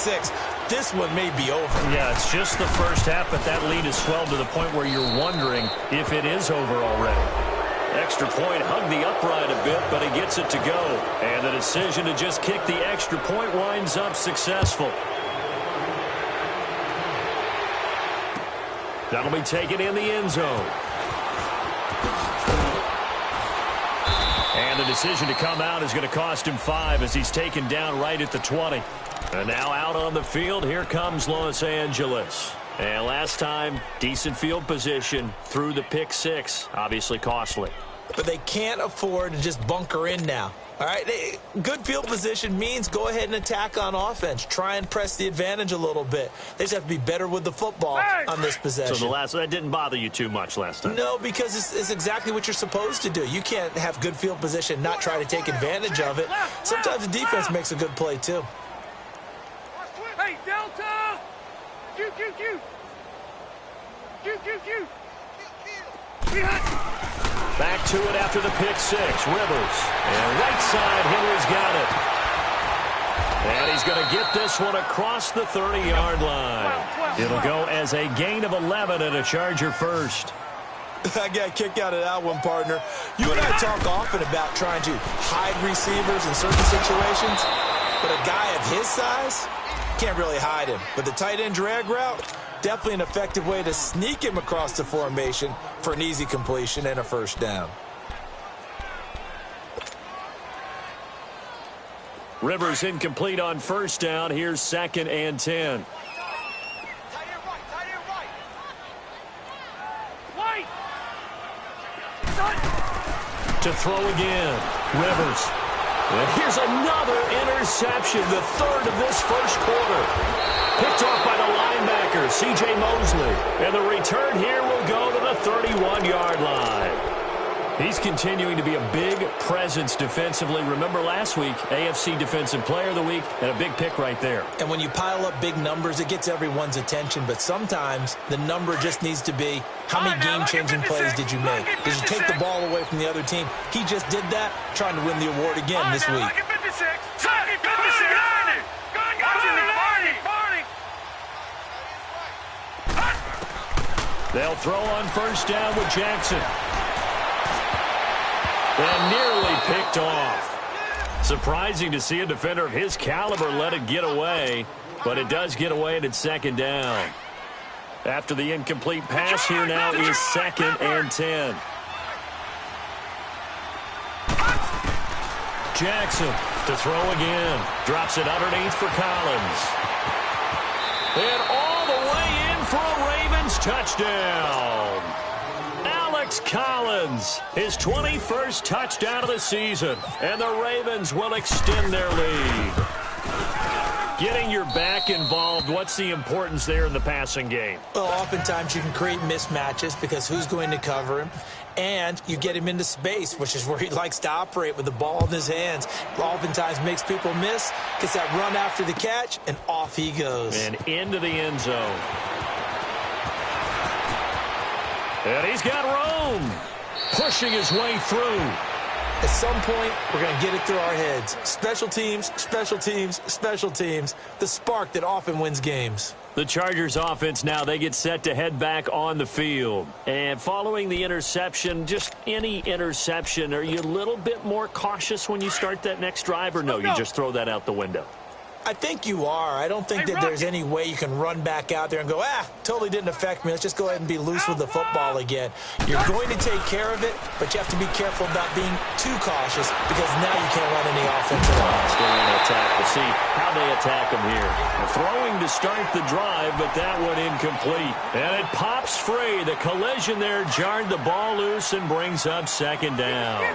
6. This one may be over. Yeah, it's just the first half, but that lead has swelled to the point where you're wondering if it is over already. Extra point, hugged the upright a bit, but he gets it to go. And the decision to just kick the extra point winds up successful. That'll be taken in the end zone. And the decision to come out is going to cost him 5 as he's taken down right at the 20. And now out on the field, here comes Los Angeles. And last time, decent field position through the pick 6. Obviously costly. But they can't afford to just bunker in now. All right, good field position means go ahead and attack on offense. Try and press the advantage a little bit. They just have to be better with the football on this possession. So that didn't bother you too much last time? No, because it's exactly what you're supposed to do. You can't have good field position, not try to take advantage of it. Sometimes the defense makes a good play, too. Hey, Delta! Q, Q, Q! Q, Q, Q! Back to it after the pick 6. Rivers. And right side, Henry's got it. And he's going to get this one across the 30-yard line. It'll go as a gain of 11 and a Charger first. I got a kick out of that one, partner. You and I talk often about trying to hide receivers in certain situations, but a guy of his size can't really hide him. But the tight end drag route, definitely an effective way to sneak him across the formation for an easy completion and a first down. Rivers incomplete on first down. Here's 2nd and 10. To throw again. Rivers. And here's another interception, the 3rd of this first quarter. Picked off by the linebacker, C.J. Mosley. And the return here will go to the 31-yard line. He's continuing to be a big presence defensively. Remember last week, AFC Defensive Player of the Week, and a big pick right there. And when you pile up big numbers, it gets everyone's attention. But sometimes the number just needs to be, how many game-changing plays did you make? Did you take the ball away from the other team? He just did that, trying to win the award again this week. They'll throw on first down with Jackson. And nearly picked off. Surprising to see a defender of his caliber let it get away, but it does get away and it's 2nd down. After the incomplete pass, here now is 2nd and 10. Jackson to throw again. Drops it underneath for Collins. And all the way in for a Ravens touchdown. Alex Collins, his 21st touchdown of the season, and the Ravens will extend their lead. Getting your back involved, what's the importance there in the passing game? Well, oftentimes you can create mismatches because who's going to cover him? And you get him into space, which is where he likes to operate with the ball in his hands. Oftentimes makes people miss, gets that run after the catch, and off he goes. And into the end zone. And he's got room, pushing his way through. At some point, we're going to get it through our heads. Special teams, special teams, special teams. The spark that often wins games. The Chargers offense now, they get set to head back on the field. And following the interception, just any interception, are you a little bit more cautious when you start that next drive, or no, you just throw that out the window? I think you are. I don't think that there's any way you can run back out there and go, totally didn't affect me. Let's just go ahead and be loose with the football again. You're going to take care of it, but you have to be careful about being too cautious because now you can't run any offense at all. Stay in attack. We'll see how they attack them here. Throwing to start the drive, but that one incomplete. And it pops free. The collision there jarred the ball loose and brings up 2nd down.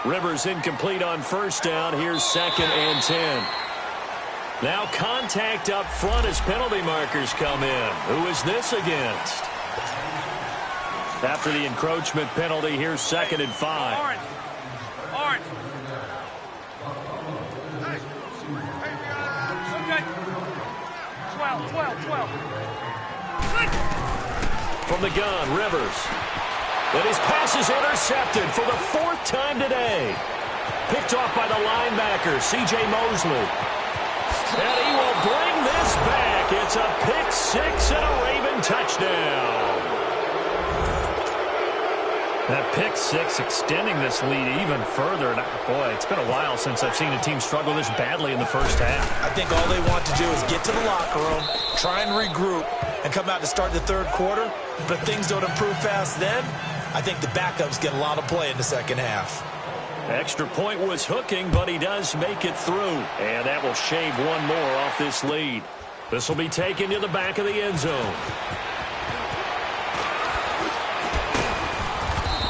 Rivers incomplete on first down. Here's 2nd and 10. Now contact up front as penalty markers come in. Who is this against? After the encroachment penalty, here's 2nd and 5. Orange. Orange. Okay. 12. From the gun, Rivers. And his pass is intercepted for the 4th time today. Picked off by the linebacker, C.J. Mosley. And he will bring That pick six extending this lead even further. And boy, it's been a while since I've seen a team struggle this badly in the first half. I think all they want to do is get to the locker room, try and regroup, and come out to start the third quarter. But if things don't improve fast then, I think the backups get a lot of play in the second half. Extra point was hooking, but he does make it through. And that will shave one more off this lead. This will be taken to the back of the end zone.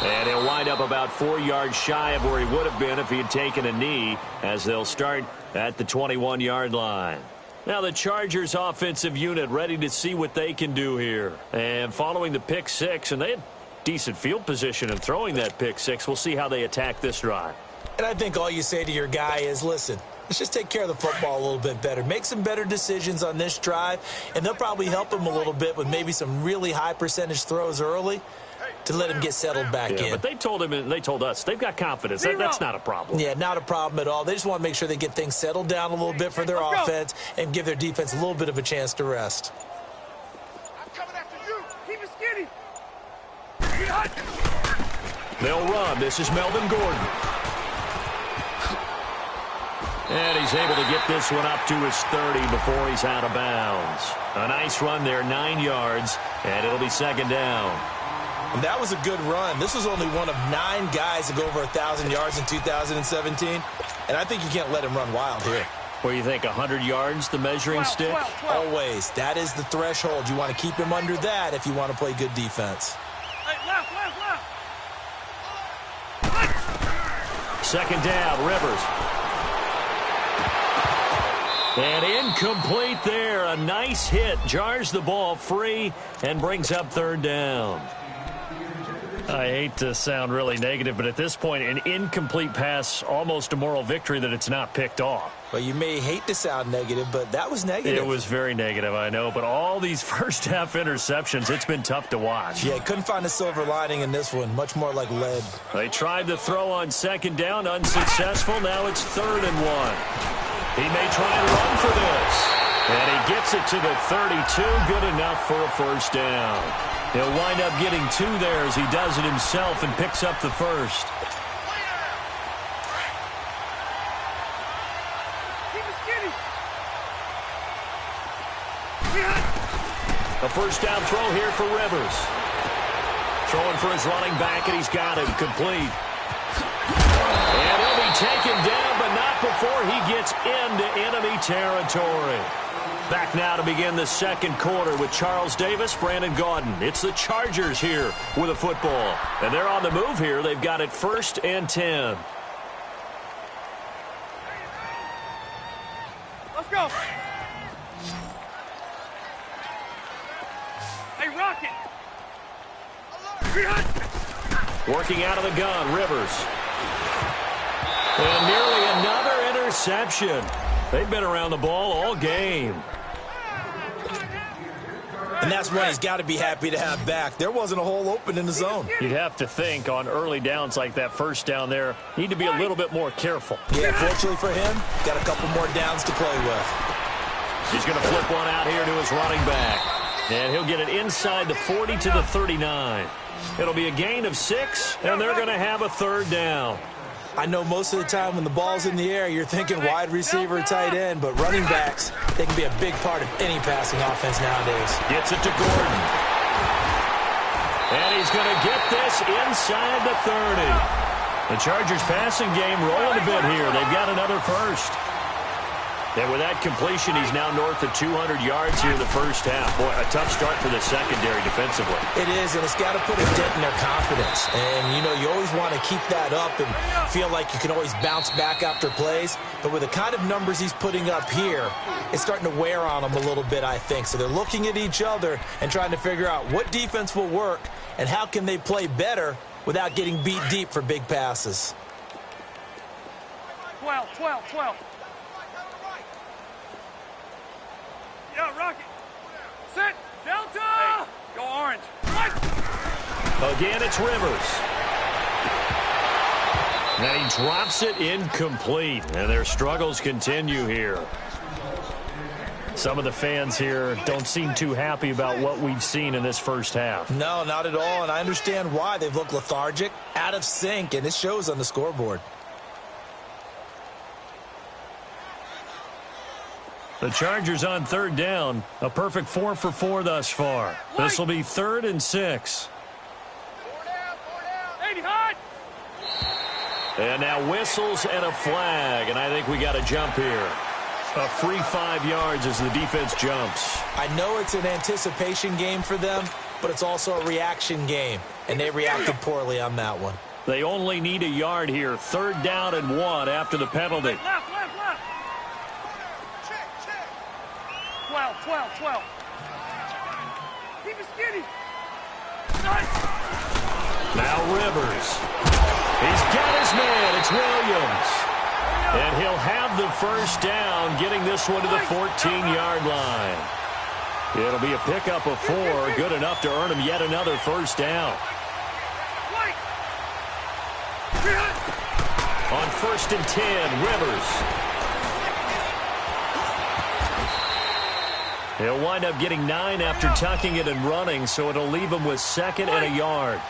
And he'll wind up about 4 yards shy of where he would have been if he had taken a knee, as they'll start at the 21-yard line. Now the Chargers offensive unit ready to see what they can do here. And following the pick six, and they had decent field position in throwing that pick six, we'll see how they attack this drive. And I think all you say to your guy is, listen, let's just take care of the football a little bit better. Make some better decisions on this drive, and they'll probably help him a little bit with maybe some really high percentage throws early to let him get settled back in. But they told him and they told us they've got confidence. That's not a problem. Yeah, not a problem at all. They just want to make sure they get things settled down a little bit for their offense and give their defense a little bit of a chance to rest. I'm coming after you. Keep it skinny. They'll run. This is Melvin Gordon. And he's able to get this one up to his 30 before he's out of bounds. A nice run there, 9 yards, and it'll be second down. And that was a good run. This was only one of 9 guys to go over 1,000 yards in 2017. And I think you can't let him run wild here. What do you think, 100 yards, the measuring stick? 12. Always. That is the threshold. You want to keep him under that if you want to play good defense. Hey, left. Second down, Rivers. And incomplete there. A nice hit. Jars the ball free and brings up third down. I hate to sound really negative, but at this point, an incomplete pass, almost a moral victory that it's not picked off. Well, you may hate to sound negative, but that was negative. It was very negative, I know. But all these first-half interceptions, it's been tough to watch. Yeah, couldn't find a silver lining in this one. Much more like lead. They tried to throw on second down, unsuccessful. Now it's 3rd and 1. He may try and run for this. And he gets it to the 32. Good enough for a first down. He'll wind up getting 2 there as he does it himself and picks up the first. A first down throw here for Rivers. Throwing for his running back, and he's got him complete. And he'll be taken down, but not before he gets into enemy territory. Back now to begin the second quarter with Charles Davis, Brandon Gaudin. It's the Chargers here with a football. And they're on the move here. They've got it 1st and 10. Let's go. Hey, Rocket. Working out of the gun, Rivers. And nearly another interception. They've been around the ball all game. And that's one he's got to be happy to have back. There wasn't a hole open in the zone. You'd have to think on early downs like that first down there, need to be a little bit more careful. Yeah, fortunately for him, got a couple more downs to play with. He's going to flip one out here to his running back. And he'll get it inside the 40 to the 39. It'll be a gain of 6, and they're going to have a 3rd down. I know most of the time when the ball's in the air, you're thinking wide receiver, tight end, but running backs, they can be a big part of any passing offense nowadays. Gets it to Gordon. And he's going to get this inside the 30. The Chargers passing game rolling a bit here. They've got another first. And with that completion, he's now north of 200 yards here in the first half. Boy, a tough start for the secondary defensively. It is, and it's got to put a dent in their confidence. And, you know, you always want to keep that up and feel like you can always bounce back after plays. But with the kind of numbers he's putting up here, it's starting to wear on them a little bit, I think. So they're looking at each other and trying to figure out what defense will work and how can they play better without getting beat deep for big passes. 12. Yeah, Rocket. Set. Delta. Hey, go orange. What? Again, it's Rivers. And he drops it incomplete. And their struggles continue here. Some of the fans here don't seem too happy about what we've seen in this first half. No, not at all, and I understand why. They've looked lethargic, out of sync, and it shows on the scoreboard. The Chargers on third down. A perfect 4 for 4 thus far. This will be 3rd and 6. And now whistles and a flag, and I think we got a jump here. A free 5 yards as the defense jumps. I know it's an anticipation game for them, but it's also a reaction game, and they reacted poorly on that one. They only need a yard here. 3rd down and 1 after the penalty. Left. Check. 12. Keep it skinny. Nice. Now Rivers. He's got his man. It's Williams. And he'll have the first down, getting this one to the 14-yard line. It'll be a pickup of 4, good enough to earn him yet another first down. On 1st and 10, Rivers. He'll wind up getting 9 after tucking it and running, so it'll leave him with 2nd and a yard.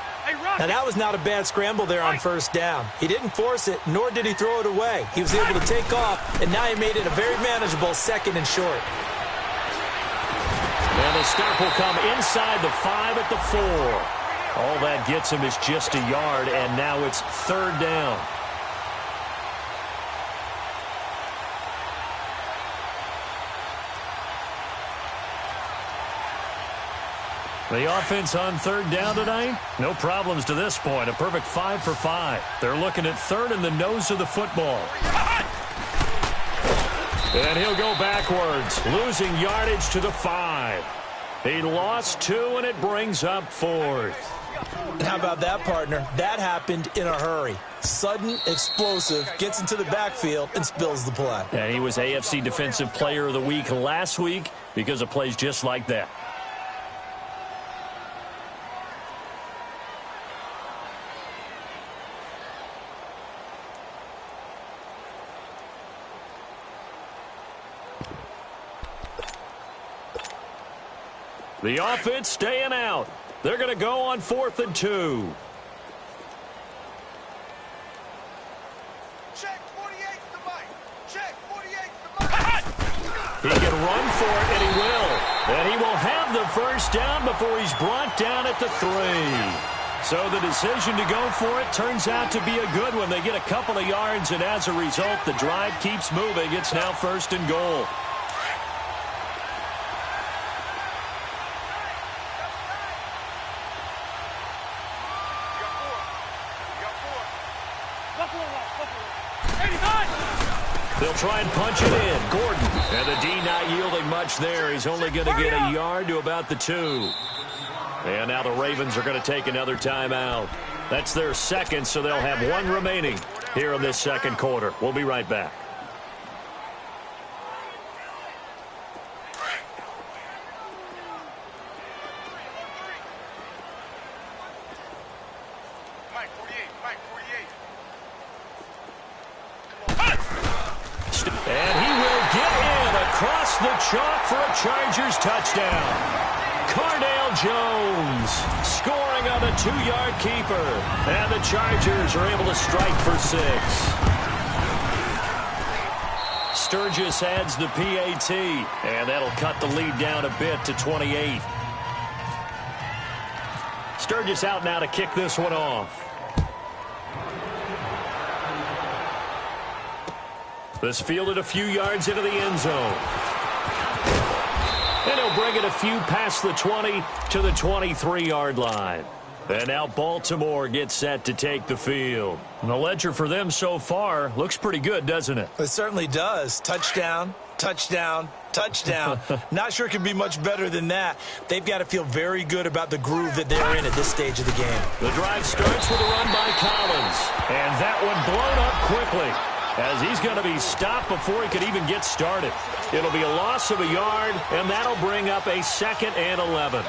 Now, that was not a bad scramble there on 1st down. He didn't force it, nor did he throw it away. He was able to take off, and now he made it a very manageable 2nd and short. And the stop will come inside the 5 at the 4. All that gets him is just a yard, and now it's 3rd down. The offense on 3rd down tonight, no problems to this point. A perfect 5 for 5. They're looking at 3rd in the nose of the football. And he'll go backwards, losing yardage to the 5. He lost 2, and it brings up 4th. And how about that, partner? That happened in a hurry. Sudden, explosive, gets into the backfield, and spills the play. And he was AFC Defensive Player of the Week last week because of plays just like that. The offense staying out. They're going to go on 4th and 2. Check 48 the mic. Check 48 the mic. He can run for it, and he will. And he will have the first down before he's brought down at the 3. So the decision to go for it turns out to be a good one. They get a couple of yards, and as a result, the drive keeps moving. It's now 1st and goal. They'll try and punch it in. Gordon. And the D not yielding much there. He's only going to get a yard to about the 2. And now the Ravens are going to take another timeout. That's their 2nd, so they'll have 1 remaining here in this 2nd quarter. We'll be right back. And he will get in across the chalk for a Chargers touchdown. Cardale Jones scoring on a 2-yard keeper. And the Chargers are able to strike for 6. Sturgis adds the PAT, and that'll cut the lead down a bit to 28. Sturgis out now to kick this one off. This fielded a few yards into the end zone. And he'll bring it a few past the 20 to the 23-yard line. And now Baltimore gets set to take the field. And the ledger for them so far looks pretty good, doesn't it? It certainly does. Touchdown, touchdown, touchdown. Not sure it can be much better than that. They've got to feel very good about the groove that they're in at this stage of the game. The drive starts with a run by Collins. And that one blown up quickly, as he's going to be stopped before he could even get started. It'll be a loss of a yard, and that'll bring up a 2nd and 11.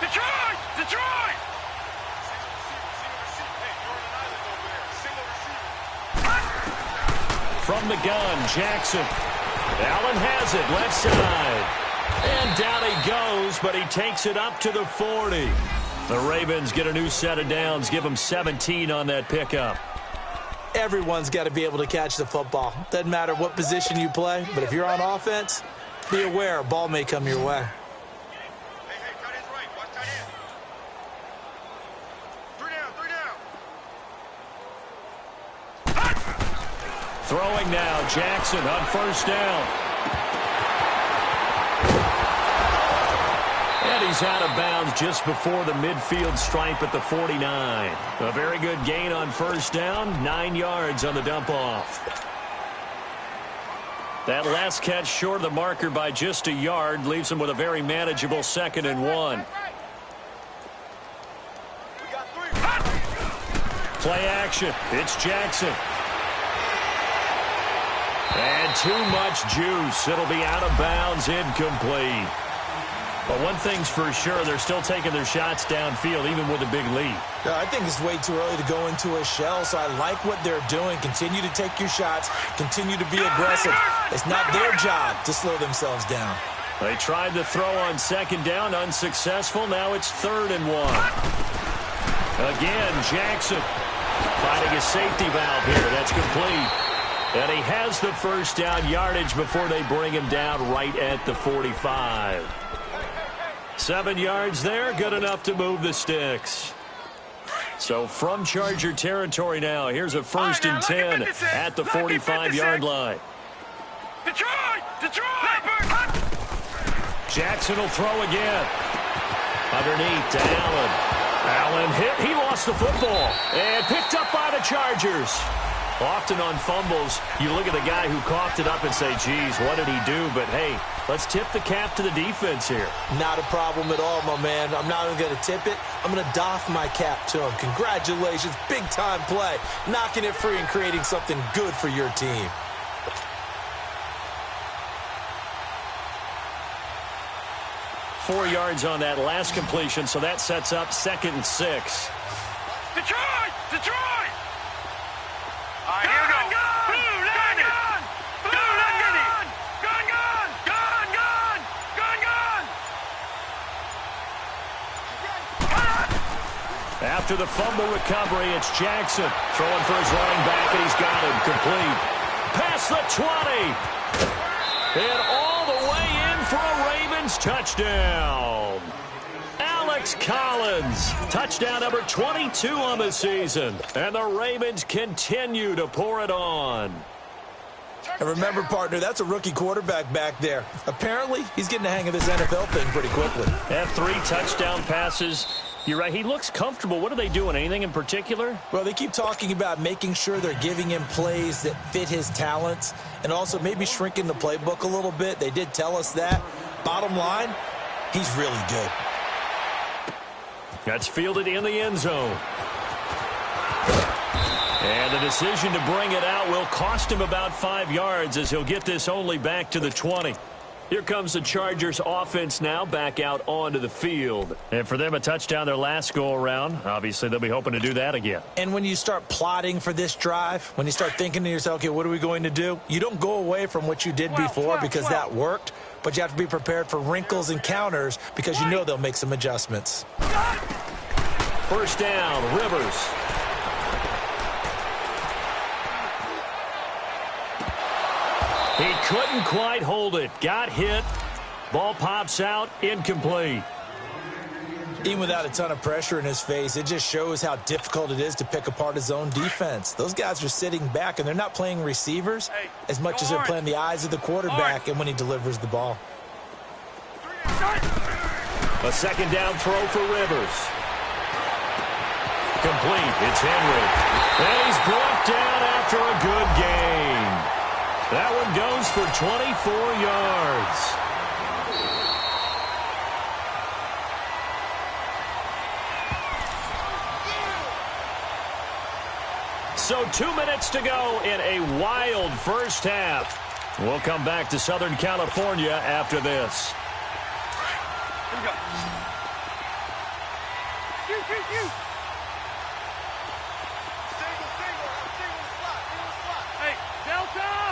Detroit! Detroit! From the gun, Jackson. Allen has it, left side. And down he goes, but he takes it up to the 40. The Ravens get a new set of downs, give them 17 on that pickup. Everyone's got to be able to catch the football. Doesn't matter what position you play, but if you're on offense, be aware a ball may come your way. Hey, tight end's right. Watch tight end. Three down. Throwing now, Jackson on first down. And he's out of bounds just before the midfield stripe at the 49. A very good gain on first down, 9 yards on the dump-off. That last catch short of the marker by just a yard leaves him with a very manageable 2nd and 1. We got three. Play action. It's Jackson. And too much juice. It'll be out of bounds, incomplete. But one thing's for sure, they're still taking their shots downfield, even with a big lead. I think it's way too early to go into a shell, so I like what they're doing. Continue to take your shots. Continue to be aggressive. It's not their job to slow themselves down. They tried to throw on 2nd down, unsuccessful. Now it's 3rd and 1. Again, Jackson finding a safety valve here. That's complete. And he has the first down yardage before they bring him down right at the 45. 7 yards there, good enough to move the sticks. So from Charger territory now, here's a 1st and 10 at the 45-yard line. Detroit! Jackson will throw again. Underneath to Allen. Allen hit. He lost the football. And picked up by the Chargers. Often on fumbles, you look at the guy who coughed it up and say, geez, what did he do? But, hey, let's tip the cap to the defense here. Not a problem at all, my man. I'm not even going to tip it. I'm going to doff my cap to him. Congratulations. Big-time play. Knocking it free and creating something good for your team. Four yards on that last completion, so that sets up 2nd and 6. Detroit! All right, here we go. Blue Lightning! Blue Lightning! Gun! After the fumble recovery, it's Jackson throwing for his running back, and he's got him complete. Past the 20. And all the way in for a Ravens touchdown. Alex Collins, touchdown number 22 on the season. And the Ravens continue to pour it on. And remember, partner, that's a rookie quarterback back there. Apparently, he's getting the hang of this NFL thing pretty quickly. Have 3 touchdown passes. You're right, he looks comfortable. What are they doing? Anything in particular? Well, they keep talking about making sure they're giving him plays that fit his talents and also maybe shrinking the playbook a little bit. They did tell us that. Bottom line, he's really good. That's fielded in the end zone. And the decision to bring it out will cost him about 5 yards as he'll get this only back to the 20. Here comes the Chargers offense now back out onto the field. And for them, a touchdown their last go-around. Obviously, they'll be hoping to do that again. And when you start plotting for this drive, when you start thinking to yourself, okay, what are we going to do? You don't go away from what you did before because that worked, but you have to be prepared for wrinkles and counters because you know they'll make some adjustments. First down, Rivers. He couldn't quite hold it. Got hit. Ball pops out. Incomplete. Even without a ton of pressure in his face, it just shows how difficult it is to pick apart his own defense. Those guys are sitting back, and they're not playing receivers as much as they're playing the eyes of the quarterback and when he delivers the ball. A second down throw for Rivers. Complete. It's Henry. And he's brought down after a good game. That one goes for 24 yards. So 2 minutes to go in a wild first half. We'll come back to Southern California after this. Here we go. You. Single slot. Hey, Delta!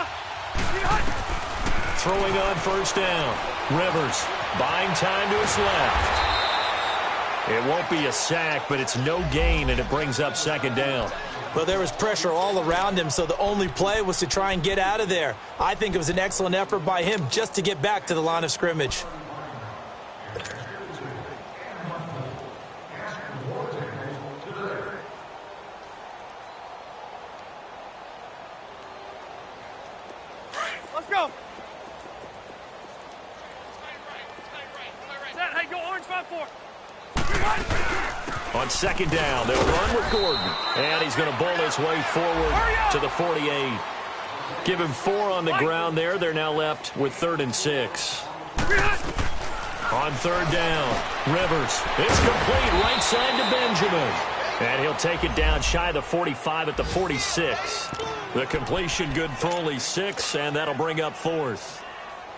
Throwing on first down. Rivers buying time to his left. It won't be a sack, but it's no gain, and it brings up second down. Well, there was pressure all around him, so the only play was to try and get out of there. I think it was an excellent effort by him just to get back to the line of scrimmage. Let's go. Hey, go orange 5-4. On second down, they'll run with Gordon. And he's going to bowl his way forward to the 48. Give him 4 on the ground there. They're now left with 3rd and 6. On third down, Rivers. It's complete right side to Benjamin. And he'll take it down shy of the 45 at the 46. The completion good for only 6, and that'll bring up 4th.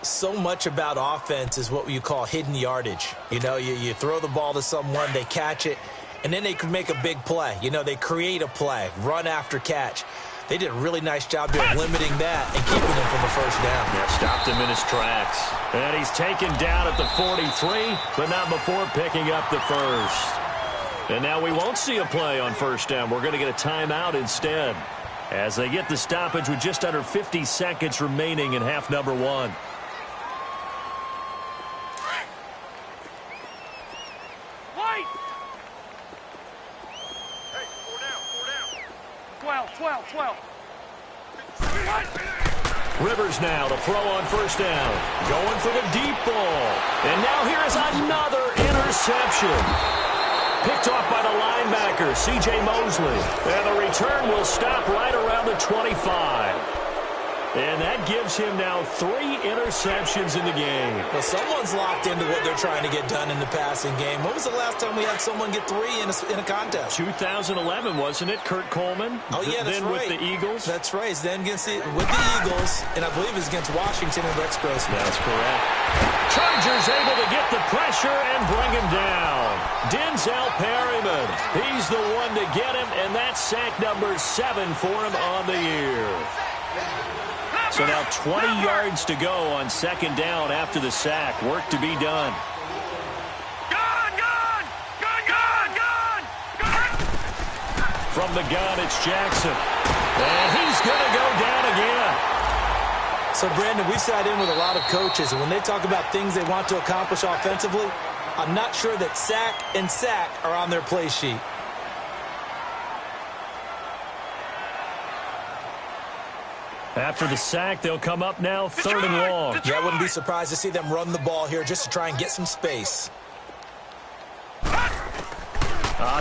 So much about offense is what you call hidden yardage. You know, you throw the ball to someone, they catch it, and then they can make a big play. You know, they create a play, run after catch. They did a really nice job there limiting that and keeping him from the first down. Yeah, stopped him in his tracks. And he's taken down at the 43, but not before picking up the first. And now we won't see a play on first down. We're going to get a timeout instead, as they get the stoppage with just under 50 seconds remaining in half number 1. White! Hey, 4 down. 12. Rivers now to throw on first down. Going for the deep ball. And now here is another interception. Picked off by the linebacker, C.J. Mosley. And the return will stop right around the 25. And that gives him now 3 interceptions in the game. Well, someone's locked into what they're trying to get done in the passing game. When was the last time we had someone get 3 in a contest? 2011, wasn't it, Kurt Coleman? Oh, yeah, that's then right. with the Eagles? That's right. Then with the Eagles, and I believe it's against Washington and Rex Grossman. That's correct. Chargers able to get the pressure and bring him down. Denzel Perryman, he's the one to get him, and that's sack number 7 for him on the year. So now 20 yards to go on second down after the sack. Work to be done. Gone! From the gun, it's Jackson. And he's going to go down again. So, Brandon, we sat in with a lot of coaches, and when they talk about things they want to accomplish offensively, I'm not sure that sack and sack are on their play sheet. After the sack, they'll come up now 3rd and long. Yeah, I wouldn't be surprised to see them run the ball here just to try and get some space.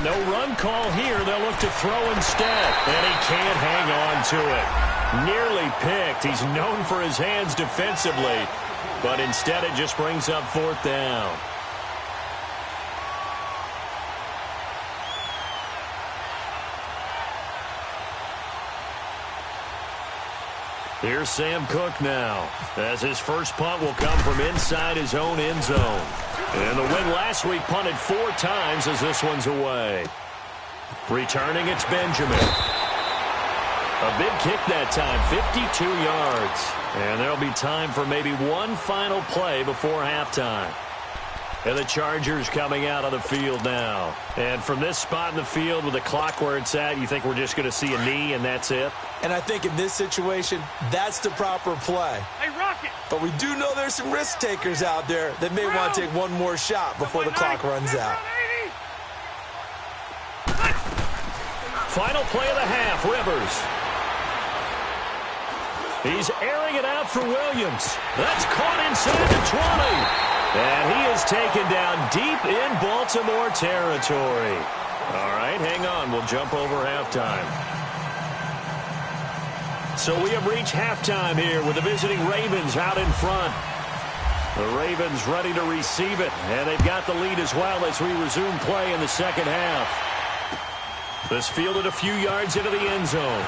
No run call here. They'll look to throw instead. And he can't hang on to it. Nearly picked. He's known for his hands defensively. But instead it just brings up 4th down. Here's Sam Cook now, as his first punt will come from inside his own end zone. And the win last week punted 4 times as this one's away. Returning, it's Benjamin. A big kick that time, 52 yards. And there'll be time for maybe one final play before halftime. And the Chargers coming out on the field now. And from this spot in the field with the clock where it's at, you think we're just going to see a knee and that's it? And I think in this situation, that's the proper play. Hey, Rocket! But we do know there's some risk takers out there that may want to take one more shot before the clock runs out. Final play of the half, Rivers. He's airing it out for Williams. That's caught inside the 20. And he is taken down deep in Baltimore territory. All right, hang on. We'll jump over halftime. So we have reached halftime here with the visiting Ravens out in front. The Ravens ready to receive it, and they've got the lead as well as we resume play in the second half. This fielded a few yards into the end zone.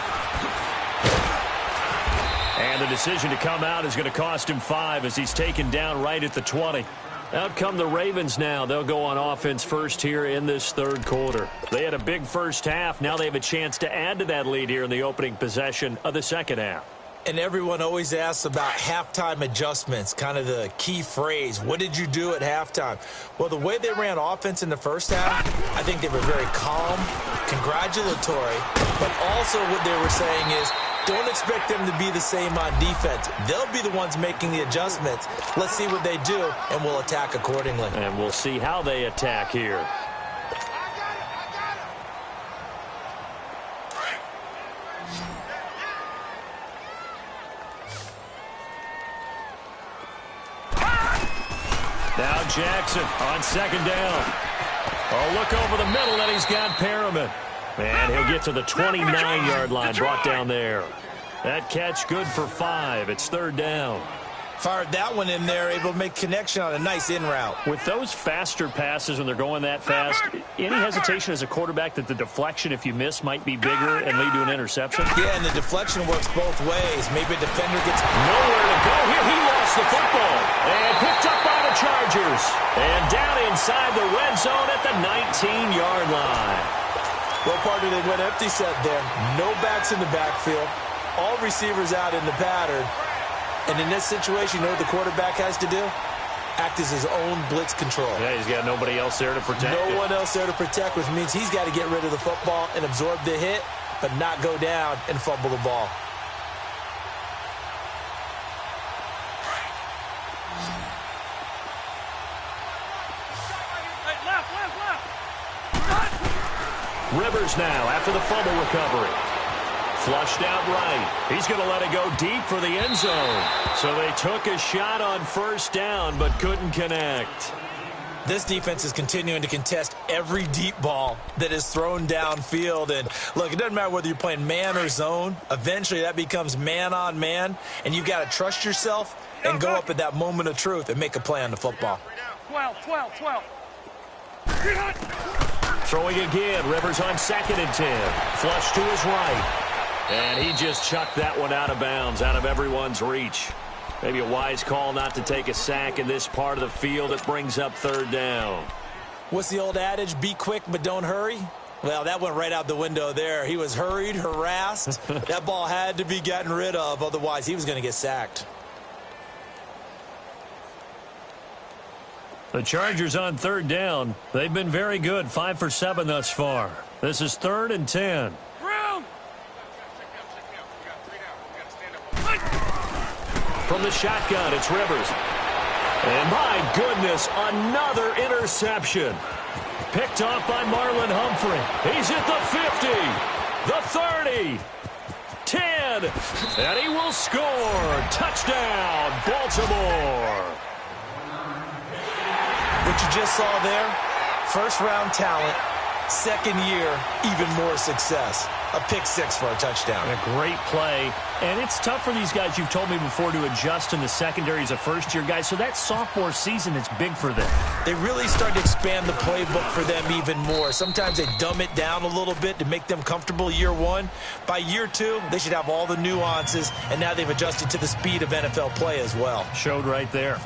And the decision to come out is going to cost him 5 as he's taken down right at the 20. Out come the Ravens now. They'll go on offense first here in this third quarter. They had a big first half. Now they have a chance to add to that lead here in the opening possession of the second half. And everyone always asks about halftime adjustments, kind of the key phrase. What did you do at halftime? Well, the way they ran offense in the first half, I think they were very calm, congratulatory, but also what they were saying is don't expect them to be the same on defense. They'll be the ones making the adjustments. Let's see what they do, and we'll attack accordingly. And we'll see how they attack here. Now Jackson on second down. Oh, look over the middle, and he's got Perriman. And he'll get to the 29-yard line, brought down there. That catch good for 5. It's third down. Fired that one in there, able to make connection on a nice in route. With those faster passes when they're going that fast, any hesitation as a quarterback that the deflection, if you miss, might be bigger and lead to an interception? Yeah, and the deflection works both ways. Maybe a defender gets nowhere to go here. He lost the football and picked up by the Chargers. And down inside the red zone at the 19-yard line. Well, partner, they went empty set there. No backs in the backfield. All receivers out in the pattern. And in this situation, you know what the quarterback has to do? Act as his own blitz control. Yeah, he's got nobody else there to protect No one else there to protect, which means he's got to get rid of the football and absorb the hit, but not go down and fumble the ball. Hey, left. Rivers now after the fumble recovery. Flushed out right. He's going to let it go deep for the end zone. So they took a shot on first down but couldn't connect. This defense is continuing to contest every deep ball that is thrown downfield. And, look, it doesn't matter whether you're playing man or zone. Eventually that becomes man on man, and you've got to trust yourself and go up at that moment of truth and make a play on the football. 12. Throwing again. Rivers on 2nd and 10. Flush to his right. And he just chucked that one out of bounds, out of everyone's reach. Maybe a wise call not to take a sack in this part of the field. It brings up third down. What's the old adage? Be quick, but don't hurry. Well, that went right out the window there. He was hurried, harassed. That ball had to be gotten rid of. Otherwise, he was going to get sacked. The Chargers on third down. They've been very good, 5 for 7 thus far. This is 3rd and 10. From the shotgun, it's Rivers. And my goodness, another interception. Picked off by Marlon Humphrey. He's at the 50, the 30, 10, and he will score. Touchdown, Baltimore. What you just saw there, first-round talent, second year, even more success. A pick 6 for a touchdown. A great play. And it's tough for these guys, you've told me before, to adjust in the secondary as a first-year guy. So that sophomore season is big for them. They really start to expand the playbook for them even more. Sometimes they dumb it down a little bit to make them comfortable year 1. By year 2, they should have all the nuances, and now they've adjusted to the speed of NFL play as well. Showed right there.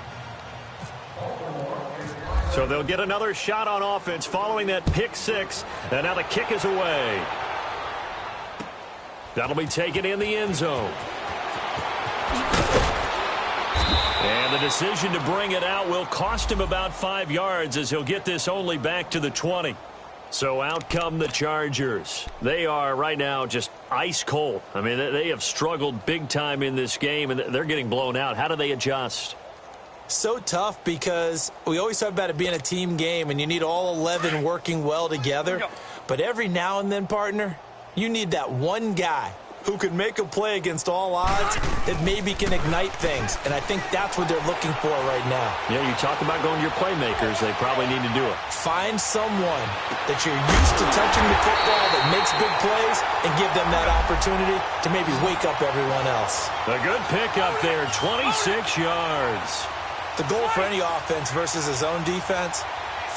So they'll get another shot on offense following that pick 6. And now the kick is away. That'll be taken in the end zone. And the decision to bring it out will cost him about 5 yards as he'll get this only back to the 20. So out come the Chargers. They are right now just ice cold. I mean, they have struggled big time in this game, and they're getting blown out. How do they adjust? So tough because we always talk about it being a team game, and you need all 11 working well together. But every now and then, partner, you need that one guy who can make a play against all odds that maybe can ignite things. And I think that's what they're looking for right now. Yeah, you talk about going to your playmakers. They probably need to do it. Find someone that you're used to touching the football that makes big plays and give them that opportunity to maybe wake up everyone else. A good pickup there, 26 yards. The goal for any offense versus a zone defense,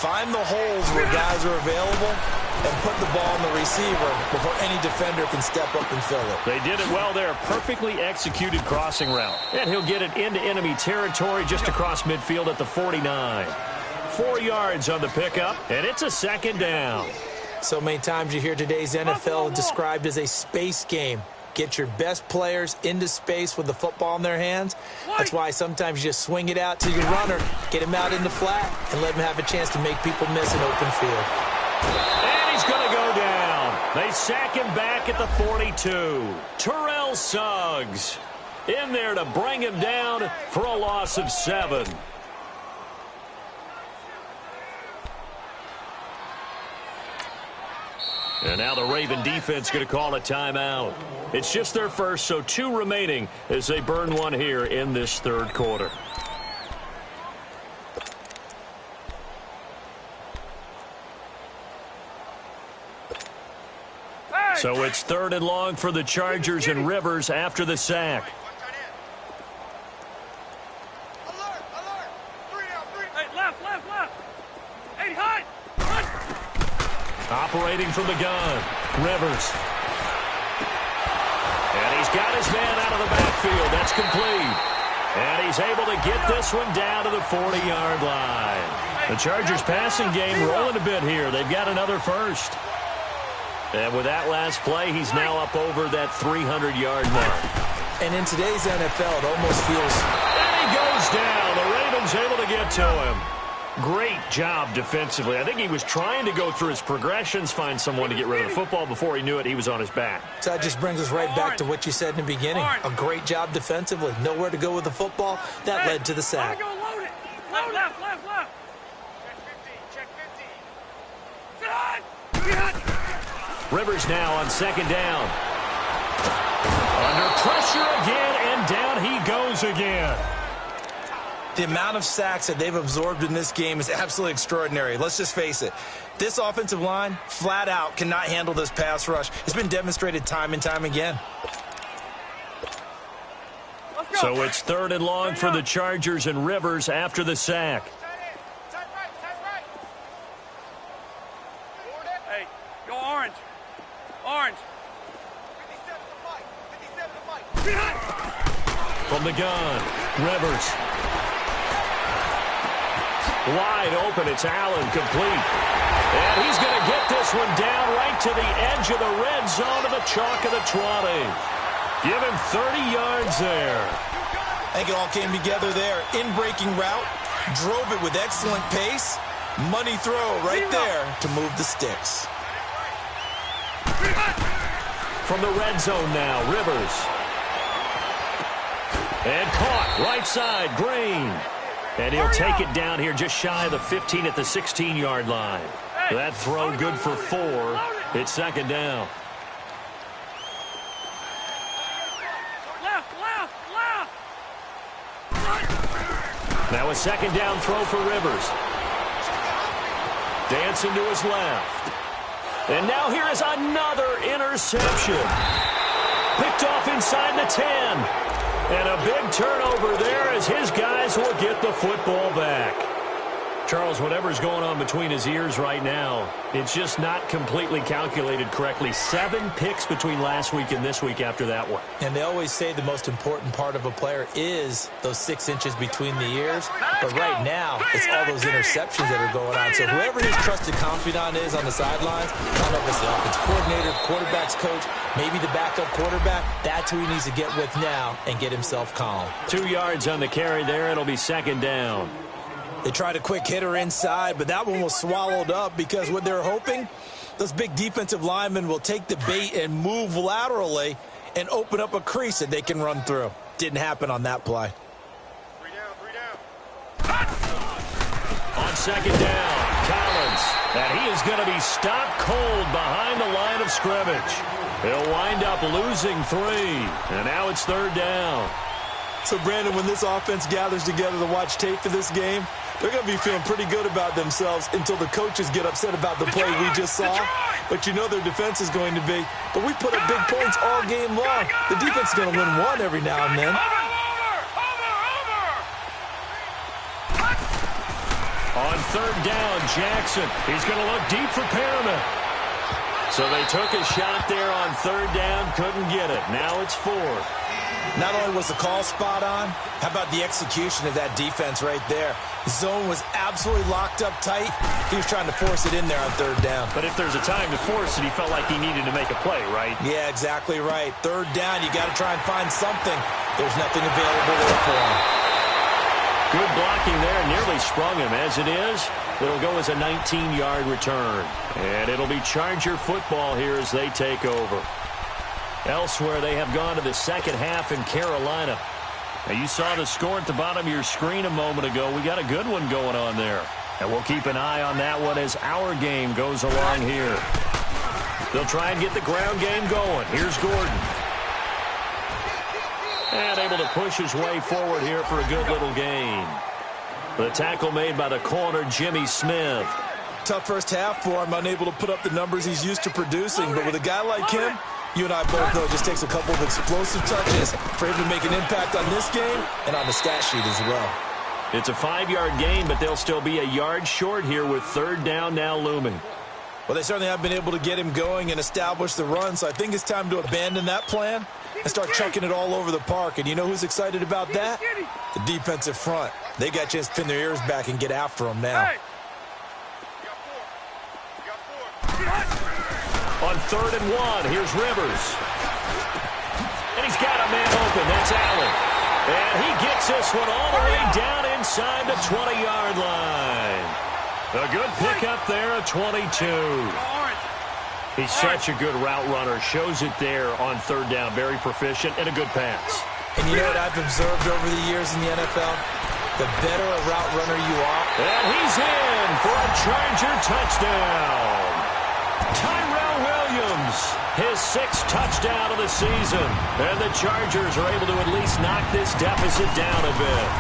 find the holes where guys are available and put the ball on the receiver before any defender can step up and fill it. They did it well there. Perfectly executed crossing route. And he'll get it into enemy territory just across midfield at the 49. 4 yards on the pickup, and it's a 2nd down. So many times you hear today's NFL described as a space game. Get your best players into space with the football in their hands. That's why sometimes you just swing it out to your runner, get him out in the flat, and let him have a chance to make people miss an open field. And he's going to go down. They sack him back at the 42. Terrell Suggs in there to bring him down for a loss of 7. And now the Raven defense going to call a timeout. It's just their first, so 2 remaining as they burn one here in this third quarter. So it's 3rd and long for the Chargers and Rivers after the sack. Alert, alert. 3 down, 3. Hey, left, left, left. Hey, hide. Operating from the gun, Rivers. And he's got his man out of the backfield. That's complete. And he's able to get this one down to the 40-yard line. The Chargers passing game rolling a bit here. They've got another first. And with that last play, he's now up over that 300-yard mark. And in today's NFL, it almost feels... And he goes down. The Ravens able to get to him. Great job defensively. I think he was trying to go through his progressions, find someone to get rid of the football. Before he knew it, he was on his back. So that just brings us right back to what you said in the beginning. A great job defensively. Nowhere to go with the football. That led to the sack. Go load it. Left, left, left, left. Check 50, check 50. Behind. Behind. Rivers now on 2nd down. Under pressure again, and down he goes again. The amount of sacks that they've absorbed in this game is absolutely extraordinary. Let's just face it. This offensive line, flat out, cannot handle this pass rush. It's been demonstrated time and time again. So it's 3rd and long for the Chargers and Rivers after the sack. Tight end. Tight right, tight right. Forward it. Hey, go orange. Orange. 57 to Mike. 57 to Mike. Behind. From the gun, Rivers. Wide open, it's Allen, complete. And he's going to get this one down right to the edge of the red zone of the chalk of the 20. Give him 30 yards there. I think it all came together there. In-breaking route, drove it with excellent pace. Money throw right there to move the sticks. From the red zone now, Rivers. And caught, right side, Green. And he'll take it down here just shy of the 15 at the 16-yard line. That throw good for 4. It's 2nd down. Left, left, left. Now a 2nd down throw for Rivers. Dancing to his left. And now here is another interception. Picked off inside the 10. And a big turnover there as his guys will get the football back. Charles, whatever's going on between his ears right now, it's just not completely calculated correctly. 7 picks between last week and this week after that one. And they always say the most important part of a player is those 6 inches between the ears. But right now, it's all those interceptions that are going on. So whoever his trusted confidant is on the sidelines, I don't know if it's the offensive coordinator, quarterback's coach, maybe the backup quarterback, that's who he needs to get with now and get himself calm. 2 yards on the carry there. It'll be 2nd down. They tried a quick hitter inside, but that one was swallowed up because what they're hoping, those big defensive linemen will take the bait and move laterally and open up a crease that they can run through. Didn't happen on that play. 3 down, 3 down. On 2nd down, Collins. And he is going to be stopped cold behind the line of scrimmage. He'll wind up losing 3. And now it's 3rd down. So, Brandon, when this offense gathers together to watch tape for this game, they're going to be feeling pretty good about themselves until the coaches get upset about the play we just saw. But you know their defense is going to be. But we put up big points all game long. The defense is going to win one every now and then. On 3rd down, Jackson. He's going to look deep for Perriman. So they took a shot there on 3rd down, couldn't get it. Now it's 4. Not only was the call spot on, how about the execution of that defense right there? The zone was absolutely locked up tight. He was trying to force it in there on third down. But if there's a time to force it, he felt like he needed to make a play, right? Yeah, exactly right. Third down, you got to try and find something. There's nothing available there for him. Good blocking there, nearly sprung him. As it is, it'll go as a 19-yard return. And it'll be Charger football here as they take over. Elsewhere, they have gone to the second half in Carolina. Now, you saw the score at the bottom of your screen a moment ago. We got a good one going on there. And we'll keep an eye on that one as our game goes along here. They'll try and get the ground game going. Here's Gordon. And able to push his way forward here for a good little gain. The tackle made by the corner, Jimmy Smith. Tough first half for him, unable to put up the numbers he's used to producing. But with a guy like him, you and I both know it just takes a couple of explosive touches for him to make an impact on this game and on the stat sheet as well. It's a 5-yard gain, but they'll still be a yard short here with third down now looming. Well, they certainly have been able to get him going and establish the run, so I think it's time to abandon that plan and start chucking it all over the park. And you know who's excited about that? The defensive front. They got a chance to pin their ears back and get after him now. On 3rd and 1, here's Rivers. And he's got a man open. That's Allen. And he gets this one all the way down inside the 20-yard line. A good pickup there at 22. He's such a good route runner. Shows it there on third down. Very proficient and a good pass. And you know what I've observed over the years in the NFL? The better a route runner you are. And he's in for a Charger touchdown. Tyrell Williams, his 6th touchdown of the season. And the Chargers are able to at least knock this deficit down a bit.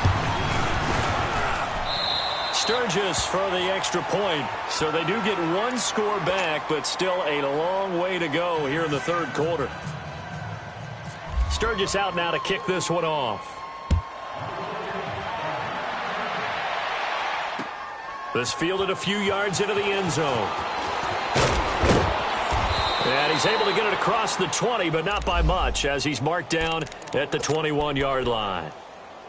Sturgis for the extra point. So they do get one score back, but still a long way to go here in the third quarter. Sturgis out now to kick this one off. This fielded a few yards into the end zone. And he's able to get it across the 20, but not by much, as he's marked down at the 21-yard line.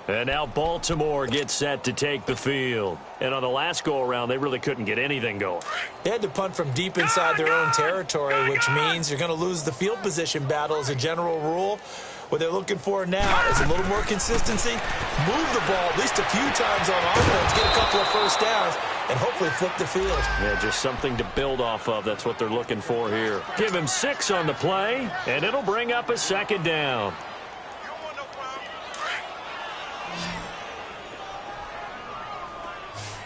And now Baltimore gets set to take the field. And on the last go-around, they really couldn't get anything going. They had to punt from deep inside their own territory, which means you're going to lose the field position battle as a general rule. What they're looking for now is a little more consistency, move the ball at least a few times on offense, get a couple of first downs, and hopefully flip the field. Yeah, just something to build off of. That's what they're looking for here. Give him 6 on the play, and it'll bring up a second down.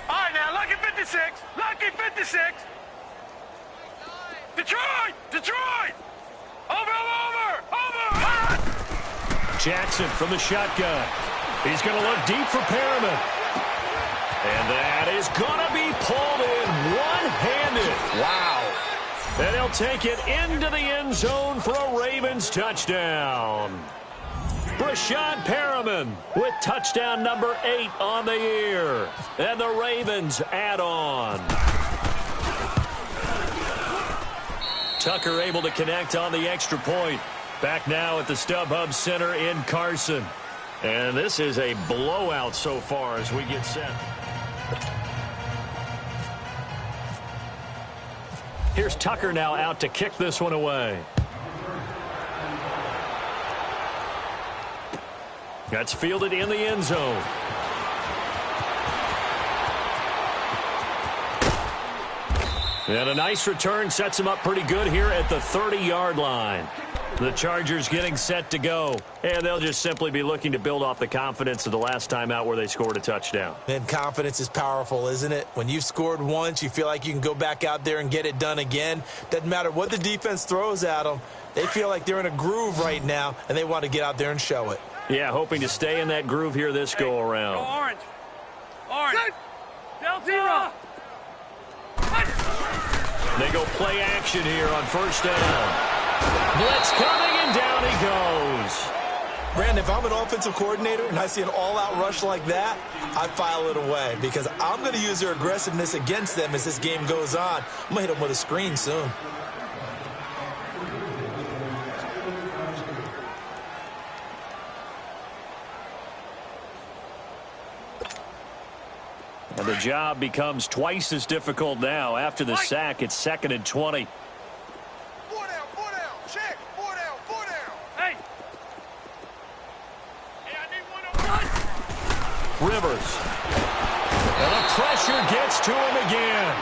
All right, now, lucky 56. Lucky 56. Detroit! Detroit! Over! Jackson from the shotgun. He's going to look deep for Perriman. And that is going to be pulled in one-handed. Wow. And he'll take it into the end zone for a Ravens touchdown. Brashad Perriman with touchdown number 8 on the year. And the Ravens add on. Tucker able to connect on the extra point. Back now at the StubHub Center in Carson. And this is a blowout so far as we get set. Here's Tucker now out to kick this one away. That's fielded in the end zone. And a nice return sets him up pretty good here at the 30-yard line. The Chargers getting set to go, and they'll just simply be looking to build off the confidence of the last time out where they scored a touchdown. And confidence is powerful, isn't it? When you've scored once, you feel like you can go back out there and get it done again. Doesn't matter what the defense throws at them. They feel like they're in a groove right now, and they want to get out there and show it. Yeah, hoping to stay in that groove here this go-around. Go orange. Orange. Delta. They go play action here on first down. Blitz coming, and down he goes. Brandon, if I'm an offensive coordinator and I see an all-out rush like that, I file it away because I'm going to use their aggressiveness against them as this game goes on. I'm going to hit them with a screen soon. And the job becomes twice as difficult now. After the sack, it's 2nd and 20. Four down, check. Four down. Hey! Hey, I need one on Rivers. And the pressure gets to him again.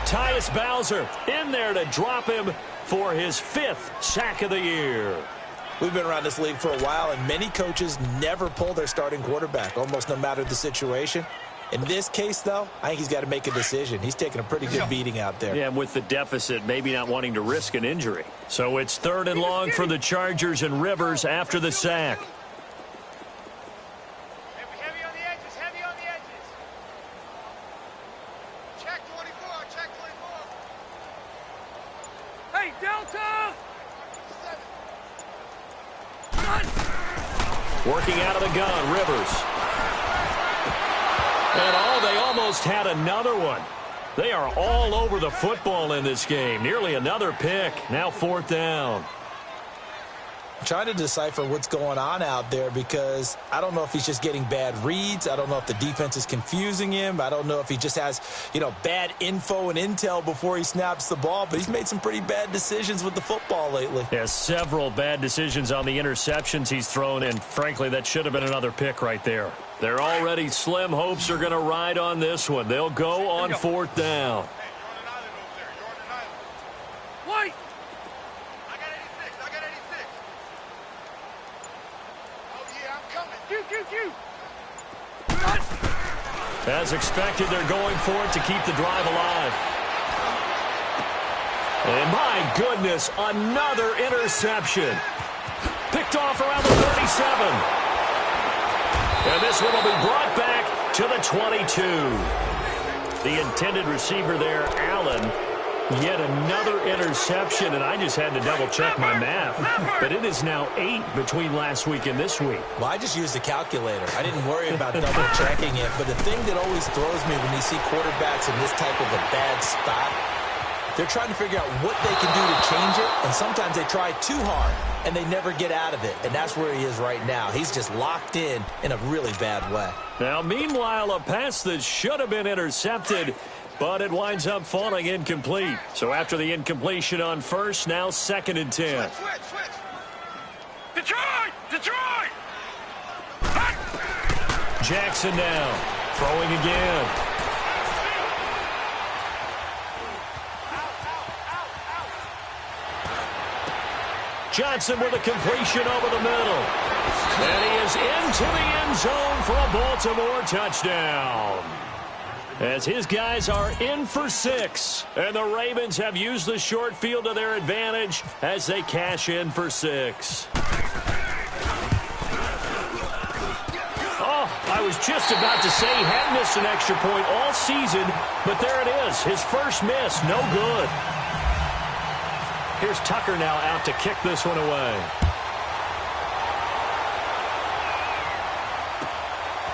Tyus Bowser in there to drop him for his 5th sack of the year. We've been around this league for a while, and many coaches never pull their starting quarterback, almost no matter the situation. In this case, though, I think he's got to make a decision. He's taking a pretty good beating out there. Yeah, and with the deficit, maybe not wanting to risk an injury. So it's 3rd and long for the Chargers and Rivers after the sack. Heavy on the edges. Check 24. Hey, Delta! Working out of the gun, Rivers. And they almost had another one. They are all over the football in this game. Nearly another pick. Now 4th down. I'm trying to decipher what's going on out there because I don't know if he's just getting bad reads. I don't know if the defense is confusing him. I don't know if he just has, bad info and intel before he snaps the ball. But he's made some pretty bad decisions with the football lately. Yeah, several bad decisions on the interceptions he's thrown, and frankly, that should have been another pick right there. Their already slim hopes are going to ride on this one. They'll go on 4th down. Hey, you're on an island over there. You're on an island. White! I got 86. Oh, yeah, I'm coming. Q. As expected, they're going for it to keep the drive alive. And my goodness, another interception. Picked off around the 37. And this one will be brought back to the 22. The intended receiver there, Allen, yet another interception, and I just had to double-check my math. But it is now 8 between last week and this week. Well, I just used a calculator. I didn't worry about double-checking it. But the thing that always throws me when you see quarterbacks in this type of a bad spot, they're trying to figure out what they can do to change it, and sometimes they try too hard, and they never get out of it, and that's where he is right now. He's just locked in a really bad way. Now, meanwhile, a pass that should have been intercepted, but it winds up falling incomplete. So after the incompletion on 1st, now 2nd and 10. Switch. Detroit! Jackson now, throwing again. Johnson with a completion over the middle. And he is into the end zone for a Baltimore touchdown. As his guys are in for 6. And the Ravens have used the short field to their advantage as they cash in for 6. Oh, I was just about to say he hadn't missed an extra point all season, but there it is. His first miss, no good. Here's Tucker now out to kick this one away.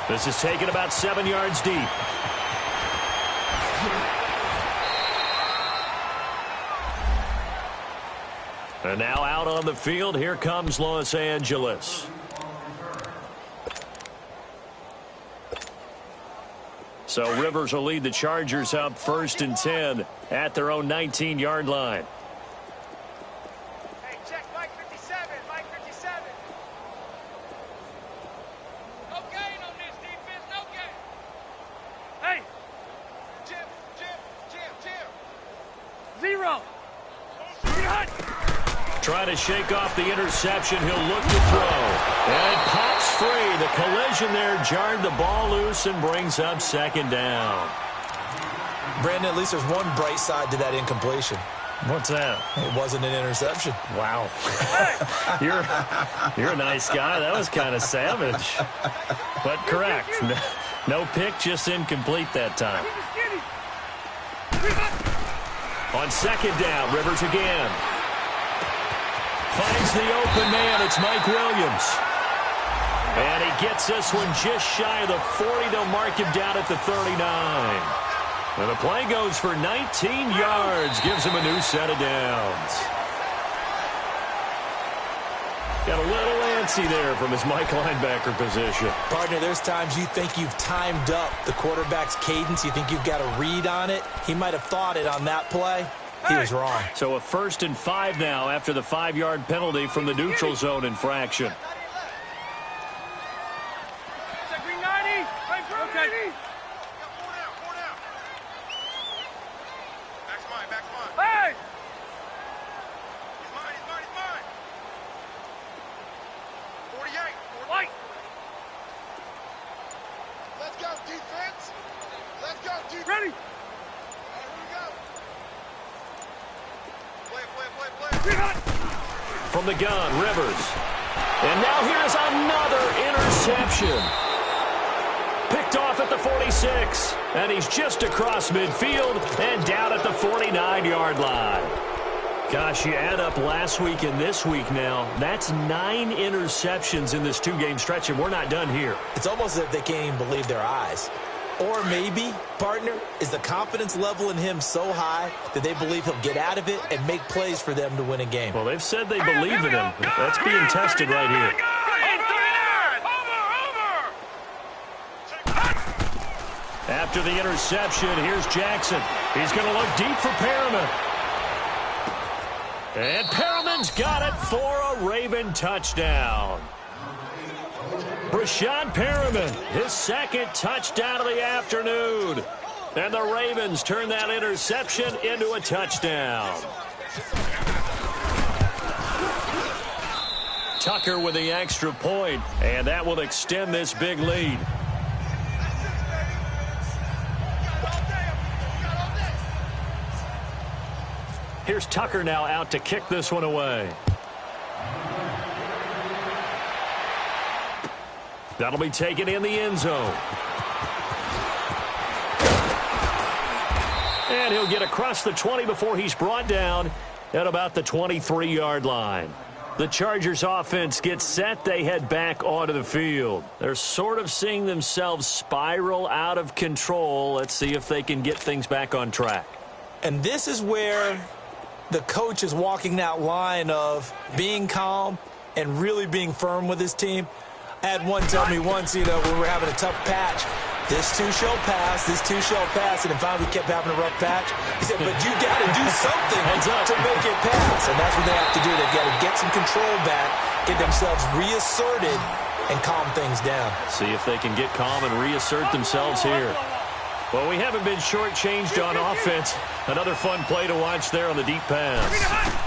This is taken about 7 yards deep. And now out on the field, here comes Los Angeles. So Rivers will lead the Chargers up 1st and 10 at their own 19-yard line. Hey, check Mike 57. No gain on this defense. No gain. Hey! Jim. 0! Trying to shake off the interception. He'll look to throw. And it pops free. The collision there jarred the ball loose and brings up 2nd down. Brandon, at least there's one bright side to that incompletion. What's that? It wasn't an interception. Wow. You're a nice guy. That was kind of savage. But correct. No pick, just incomplete that time. On 2nd down, Rivers again. Finds the open man. It's Mike Williams. And he gets this one just shy of the 40. They'll mark him down at the 39. And the play goes for 19 yards. Gives him a new set of downs. Got a little fancy there from his Mike linebacker position. Partner, there's times you think you've timed up the quarterback's cadence. You think you've got a read on it. He might have thought it on that play. He was wrong. So a 1st and 5 now after the 5-yard penalty from the neutral zone infraction. Green 90. Okay. Four down. Back's mine. Hey! He's mine. 48. White! Let's go, defense. Ready! All right, here we go. Play. Green hot! From the gun, Rivers. And now here's another interception. Picked off at the 46. And he's just across midfield and down at the 49-yard line. Gosh, you add up last week and this week now. That's 9 interceptions in this 2-game stretch, and we're not done here. It's almost as if they can't even believe their eyes. Or maybe, partner, is the confidence level in him so high that they believe he'll get out of it and make plays for them to win a game. Well, they've said they believe in him. That's being tested right here. After the interception, here's Jackson. He's going to look deep for Perriman. And Perriman's got it for a Raven touchdown. Brashad Perriman, his 2nd touchdown of the afternoon. And the Ravens turn that interception into a touchdown. Tucker with the extra point, and that will extend this big lead. Here's Tucker now out to kick this one away. That'll be taken in the end zone. And he'll get across the 20 before he's brought down at about the 23-yard line. The Chargers offense gets set. They head back onto the field. They're sort of seeing themselves spiral out of control. Let's see if they can get things back on track. And this is where the coach is walking that line of being calm and really being firm with his team. I had one tell me once, when we were having a tough patch, this too shall pass, and then finally we kept having a rough patch. He said, but you got to do something to make it pass, and that's what they have to do. They've got to get some control back, get themselves reasserted, and calm things down. See if they can get calm and reassert themselves here. Well, we haven't been shortchanged on offense. Another fun play to watch there on the deep pass.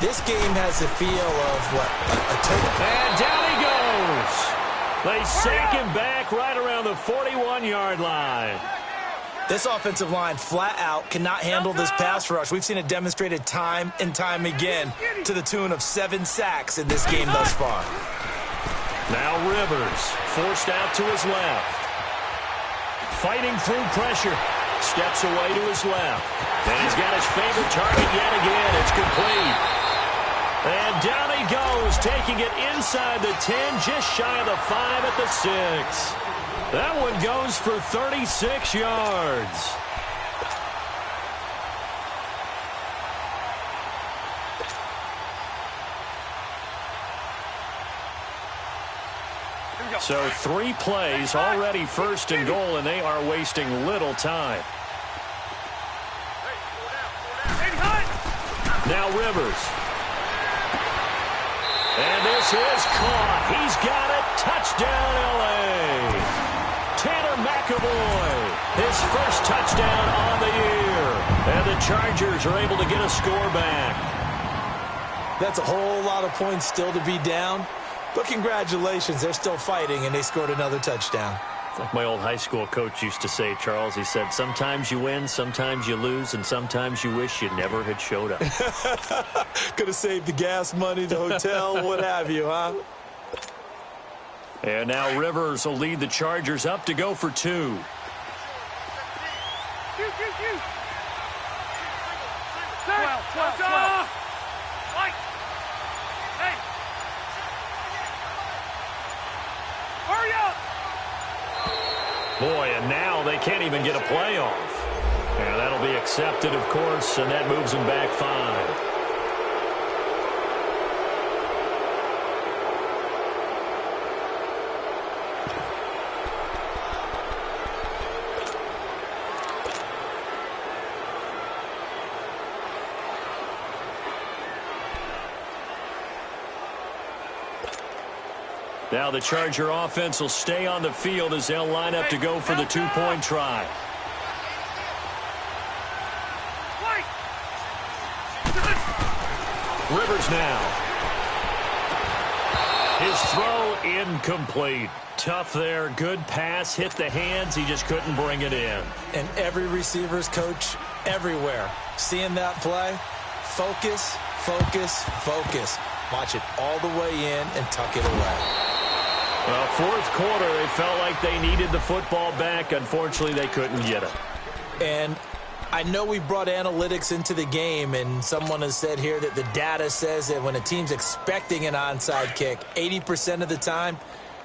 This game has the feel of, a total. And down he goes. They sack him back right around the 41-yard line. This offensive line flat out cannot handle this pass rush. We've seen it demonstrated time and time again to the tune of 7 sacks in this game thus far. Now Rivers forced out to his left. Fighting through pressure. Steps away to his left. And he's got his favorite target yet again. It's complete. And down he goes, taking it inside the 10, just shy of the 5 at the 6. That one goes for 36 yards. So 3 plays, already 1st and goal, and they are wasting little time. Now Rivers. And this is caught. He's got it. Touchdown, L.A. Tanner McAvoy, his first touchdown on the year. And the Chargers are able to get a score back. That's a whole lot of points still to be down. But congratulations, they're still fighting, and they scored another touchdown. Like my old high school coach used to say, Charles, he said, sometimes you win, sometimes you lose, and sometimes you wish you never had showed up. Could have saved the gas money, the hotel, what have you, huh? And now Rivers will lead the Chargers up to go for 2. Hurry up! Boy, and now they can't even get a play off. And that'll be accepted, of course, and that moves them back 5. Now the Charger offense will stay on the field as they'll line up to go for the two-point try. Rivers now. His throw incomplete. Tough there. Good pass. Hit the hands. He just couldn't bring it in. And every receiver's coach everywhere. Seeing that play, focus, focus, focus. Watch it all the way in and tuck it away. Well, fourth quarter, they felt like they needed the football back. Unfortunately, they couldn't get it. And I know we brought analytics into the game, and someone has said here that the data says that when a team's expecting an onside kick, 80% of the time,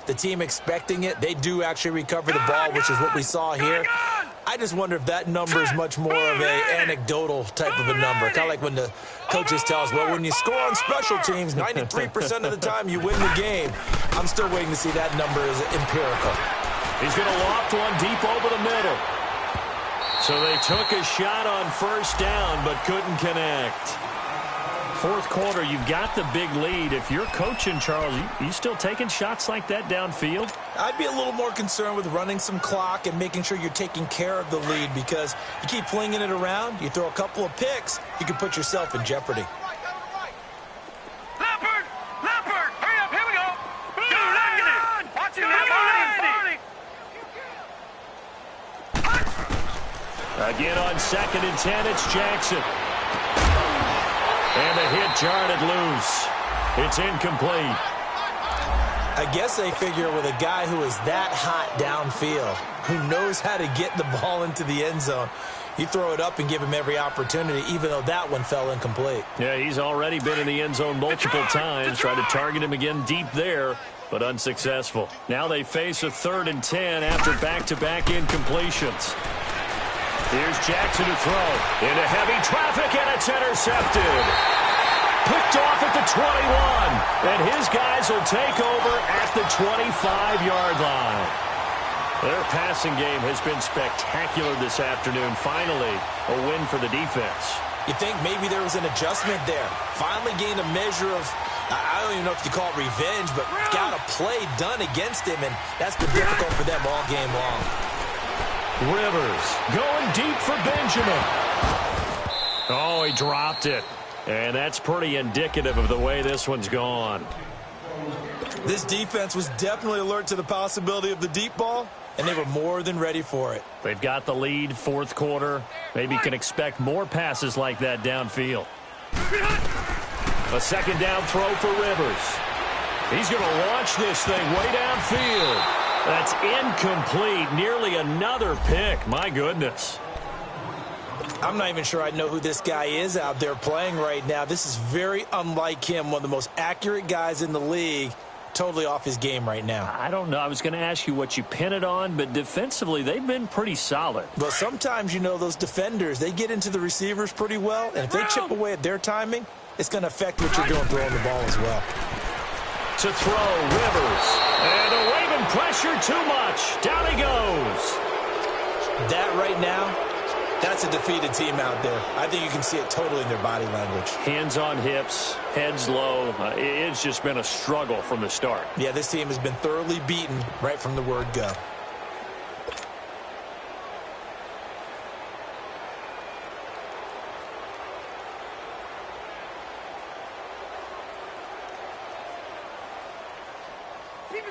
the team expecting it, they do actually recover the ball, which is what we saw here. I just wonder if that number is much more of a anecdotal type of a number. Kind of like when the coaches tell us, well, when you score on special teams, 93% of the time you win the game. I'm still waiting to see that number is empirical. He's going to loft one deep over the middle. So they took a shot on first down but couldn't connect. Fourth quarter, you've got the big lead. If you're coaching, Charles, you still taking shots like that downfield? I'd be a little more concerned with running some clock and making sure you're taking care of the lead, because you keep flinging it around, you throw a couple of picks, you can put yourself in jeopardy. Leopard! Leopard! Hurry up, here we go! Go, lock it! Watch him now, Barney! Again on 2nd and 10, it's Jackson. And the hit jarred it loose. It's incomplete. I guess they figure with a guy who is that hot downfield, who knows how to get the ball into the end zone, you throw it up and give him every opportunity, even though that one fell incomplete. Yeah, he's already been in the end zone multiple times. Tried to target him again deep there, but unsuccessful. Now they face a 3rd and 10 after back-to-back incompletions. Here's Jackson to throw. Into heavy traffic, and it's intercepted. Picked off at the 21. And his guys will take over at the 25-yard line. Their passing game has been spectacular this afternoon. Finally, a win for the defense. You think maybe there was an adjustment there. Finally gained a measure of, I don't even know if you call it revenge, but got a play done against him, and that's been difficult for them all game long. Rivers going deep for Benjamin. Oh, he dropped it. And that's pretty indicative of the way this one's gone. This defense was definitely alert to the possibility of the deep ball, and they were more than ready for it. They've got the lead, fourth quarter. Maybe can expect more passes like that downfield. A 2nd down throw for Rivers. He's going to launch this thing way downfield. That's incomplete. Nearly another pick. My goodness. I'm not even sure I know who this guy is out there playing right now. This is very unlike him. One of the most accurate guys in the league. Totally off his game right now. I don't know. I was going to ask you what you pin it on, but defensively, they've been pretty solid. Well, sometimes, you know, those defenders, they get into the receivers pretty well, and if they chip away at their timing, it's going to affect what you're doing throwing the ball as well. To throw, Rivers. And a waving pressure too much. Down he goes. That right now, that's a defeated team out there. I think you can see it totally in their body language. Hands on hips, heads low. It's just been a struggle from the start. Yeah, this team has been thoroughly beaten right from the word go.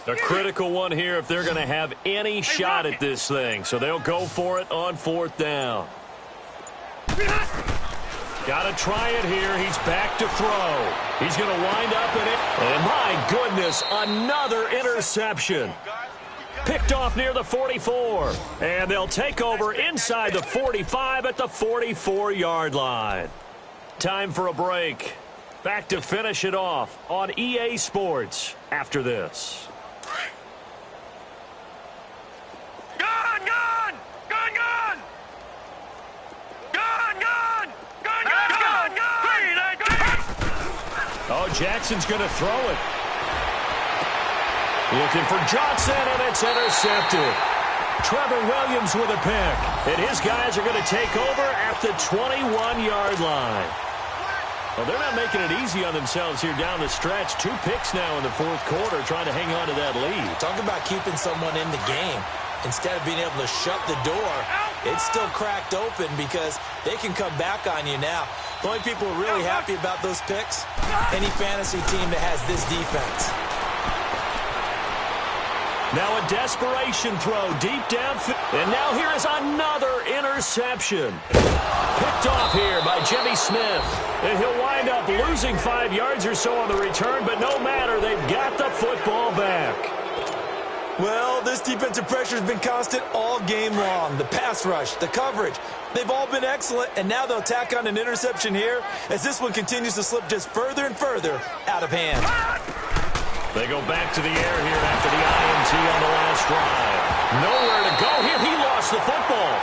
A critical one here if they're going to have any shot at this thing. So they'll go for it on 4th down. Got to try it here. He's back to throw. He's going to wind up in it. And my goodness, another interception. Picked off near the 44. And they'll take over inside the 45 at the 44-yard line. Time for a break. Back to finish it off on EA Sports after this. Oh, Jackson's going to throw it. Looking for Johnson, and it's intercepted. Trevor Williams with a pick. And his guys are going to take over at the 21-yard line. Well, they're not making it easy on themselves here down the stretch. 2 picks now in the fourth quarter, trying to hang on to that lead. Talk about keeping someone in the game. Instead of being able to shut the door, it's still cracked open because they can come back on you now. The only people who are really happy about those picks, any fantasy team that has this defense. Now a desperation throw deep downfield. And now here is another interception. Picked off here by Jimmy Smith. And he'll wind up losing 5 yards or so on the return, but no matter, they've got the football back. Well, this defensive pressure has been constant all game long. The pass rush, the coverage, they've all been excellent, and now they'll tack on an interception here as this one continues to slip just further and further out of hand. They go back to the air here after the INT on the last drive. Nowhere to go here. He lost the football.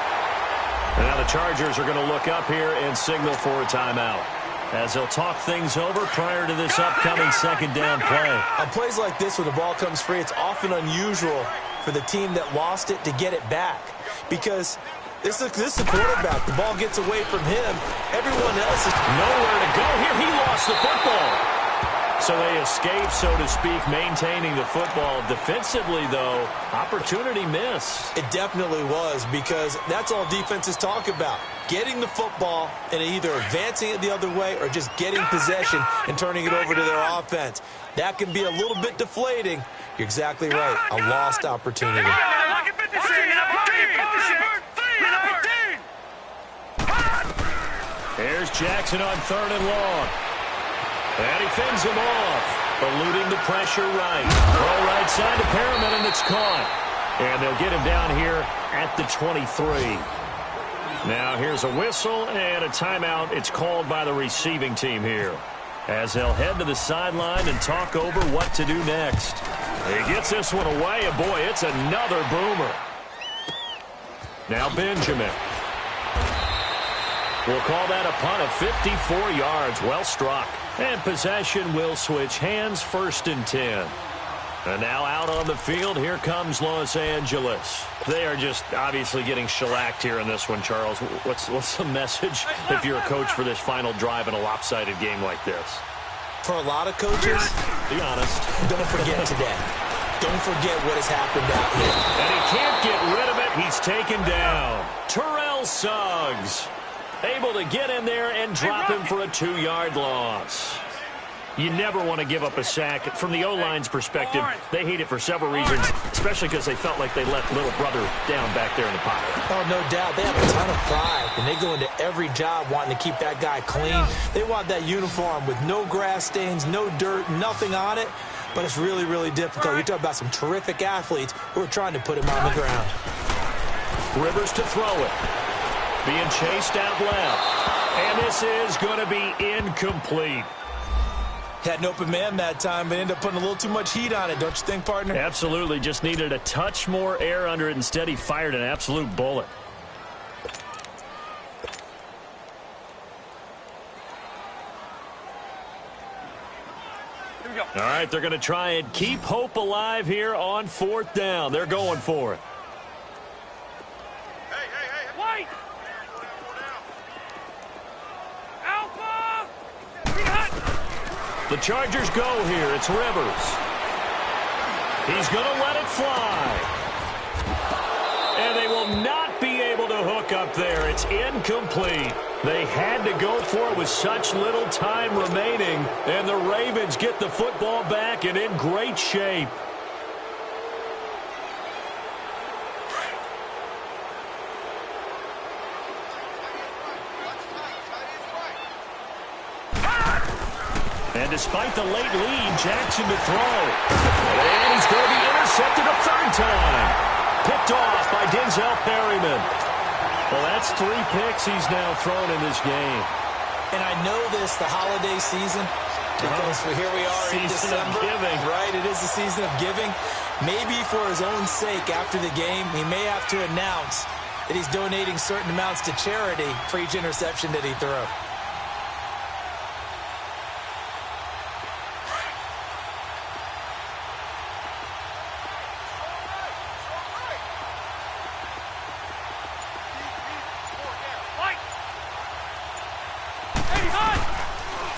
And now the Chargers are going to look up here and signal for a timeout, as they'll talk things over prior to this upcoming second down play. On plays like this where the ball comes free, it's often unusual for the team that lost it to get it back, because this is the quarterback. The ball gets away from him. Everyone else is nowhere to go here. He lost the football. So they escape, so to speak, maintaining the football. Defensively, though, opportunity miss. It definitely was, because that's all defenses talk about. Getting the football and either advancing it the other way or just getting possession and turning it over to their offense. That can be a little bit deflating. You're exactly right. A lost opportunity. Here's Jackson on 3rd and long. And he fends him off, eluding the pressure right. Throw right side to Perriman, and it's caught. And they'll get him down here at the 23. Now here's a whistle and a timeout. It's called by the receiving team here, as they'll head to the sideline and talk over what to do next. He gets this one away, and boy, it's another boomer. Now Benjamin. We'll call that a punt of 54 yards. Well struck. And possession will switch hands, 1st and 10. And now out on the field, here comes Los Angeles. They are just obviously getting shellacked here in this one, Charles. What's the message if you're a coach for this final drive in a lopsided game like this? For a lot of coaches, be honest, don't forget today. Don't forget what has happened out here. And he can't get rid of it. He's taken down. Terrell Suggs able to get in there and drop him for a 2-yard loss. You never want to give up a sack. From the O-line's perspective, they hate it for several reasons, especially because they felt like they let little brother down back there in the pocket. Oh, no doubt. They have a ton of pride, and they go into every job wanting to keep that guy clean. They want that uniform with no grass stains, no dirt, nothing on it, but it's really, really difficult. You're talking about some terrific athletes who are trying to put him on the ground. Rivers to throw it. Being chased out left. And this is going to be incomplete. Had an open man that time, but ended up putting a little too much heat on it, don't you think, partner? Absolutely. Just needed a touch more air under it. Instead, he fired an absolute bullet. Here we go. All right, they're going to try and keep hope alive here on 4th down. They're going for it. White! Alpha! The Chargers go here. It's Rivers. He's going to let it fly. And they will not be able to hook up there. It's incomplete. They had to go for it with such little time remaining. And the Ravens get the football back and in great shape. And despite the late lead, Jackson to throw. And he's going to be intercepted a 3rd time. Picked off by Denzel Perryman. Well, that's 3 picks he's now thrown in this game. And I know this, the holiday season, because here we are in December. Giving. Right, it is the season of giving. Maybe for his own sake after the game, he may have to announce that he's donating certain amounts to charity for each interception that he threw.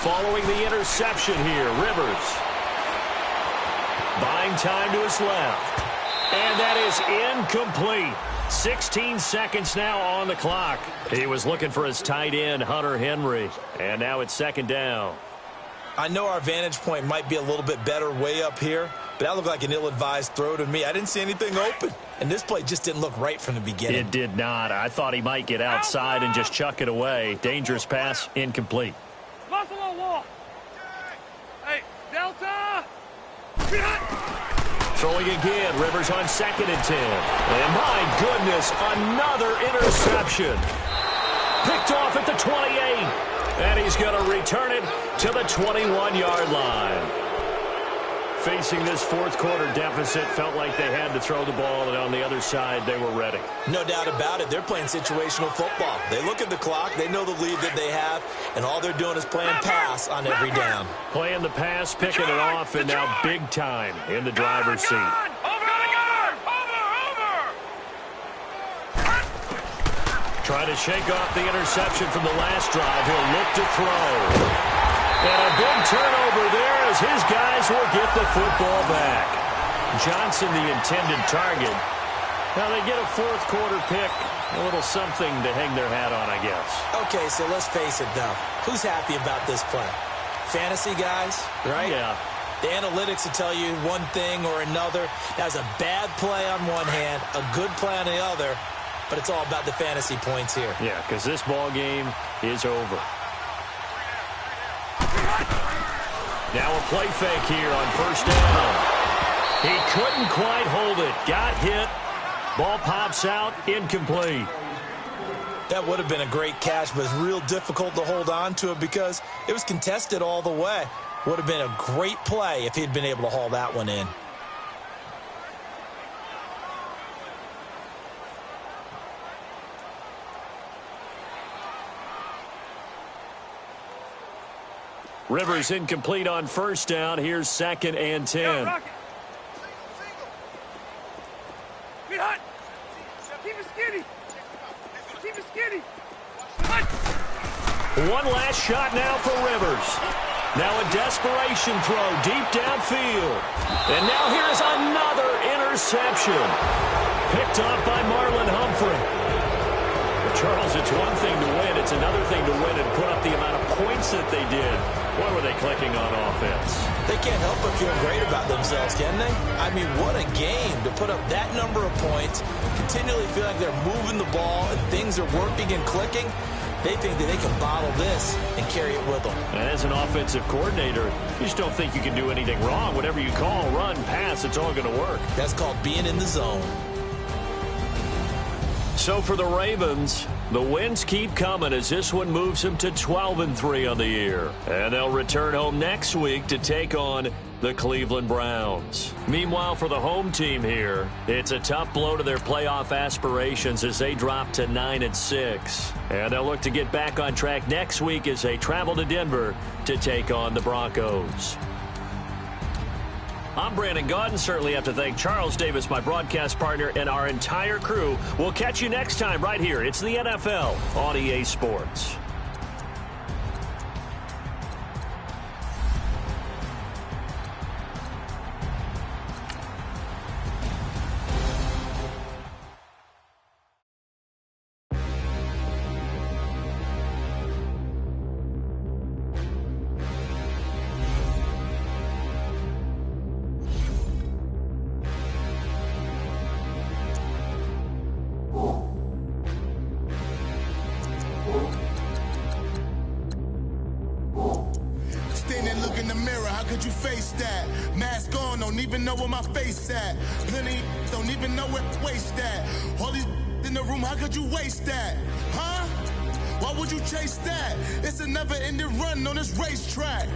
following the interception here. Rivers buying time to his left. And that is incomplete. 16 seconds now on the clock. He was looking for his tight end, Hunter Henry. And now it's second down. I know our vantage point might be a little bit better way up here, but that looked like an ill-advised throw to me. I didn't see anything open, and this play just didn't look right from the beginning. It did not. I thought he might get outside and just chuck it away. Dangerous pass, incomplete. Buffalo wall. Hey, Delta. Throwing again, Rivers on 2nd and 10. And my goodness, another interception. Picked off at the 28. And he's going to return it to the 21-yard line. Facing this fourth quarter deficit, felt like they had to throw the ball, and on the other side, they were ready. No doubt about it. They're playing situational football. They look at the clock. They know the lead that they have, and all they're doing is playing pass on every down. Playing the pass, picking it off, and now big time in the driver's seat. Trying to shake off the interception from the last drive. He'll look to throw. And a big turnover there as his guys will get the football back. Johnson, the intended target. Now they get a fourth quarter pick. A little something to hang their hat on, I guess. Okay, so let's face it, though. Who's happy about this play? Fantasy guys, right? Yeah. The analytics will tell you one thing or another. That was a bad play on one hand, a good play on the other. But it's all about the fantasy points here. Yeah, because this ball game is over. Now a play fake here on first down. He couldn't quite hold it. Got hit. Ball pops out. Incomplete. That would have been a great catch, but it's real difficult to hold on to it because it was contested all the way. Would have been a great play if he'd been able to haul that one in. Rivers incomplete on first down. Here's 2nd and 10. Keep it skinny. Keep it skinny. One last shot now for Rivers. Now a desperation throw deep downfield. And now here's another interception. Picked off by Marlon Humphrey. Charles, it's one thing to win. It's another thing to win and put up the amount of points that they did. What were they clicking on offense? They can't help but feel great about themselves, can they? I mean, what a game to put up that number of points, continually feel like they're moving the ball and things are working and clicking. They think that they can bottle this and carry it with them. And as an offensive coordinator, you just don't think you can do anything wrong. Whatever you call, run, pass, it's all going to work. That's called being in the zone. So for the Ravens, the wins keep coming as this one moves them to 12-3 on the year. And they'll return home next week to take on the Cleveland Browns. Meanwhile, for the home team here, it's a tough blow to their playoff aspirations as they drop to 9-6. And they'll look to get back on track next week as they travel to Denver to take on the Broncos. I'm Brandon Gaudin. Certainly have to thank Charles Davis, my broadcast partner, and our entire crew. We'll catch you next time right here. It's the NFL on EA Sports. Don't even know where my face at. Plenty don't even know where to waste that. All these in the room, how could you waste that? Huh? Why would you chase that? It's a never-ending run on this racetrack.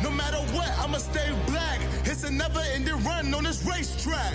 No matter what, I'ma stay black. It's a never-ending run on this racetrack.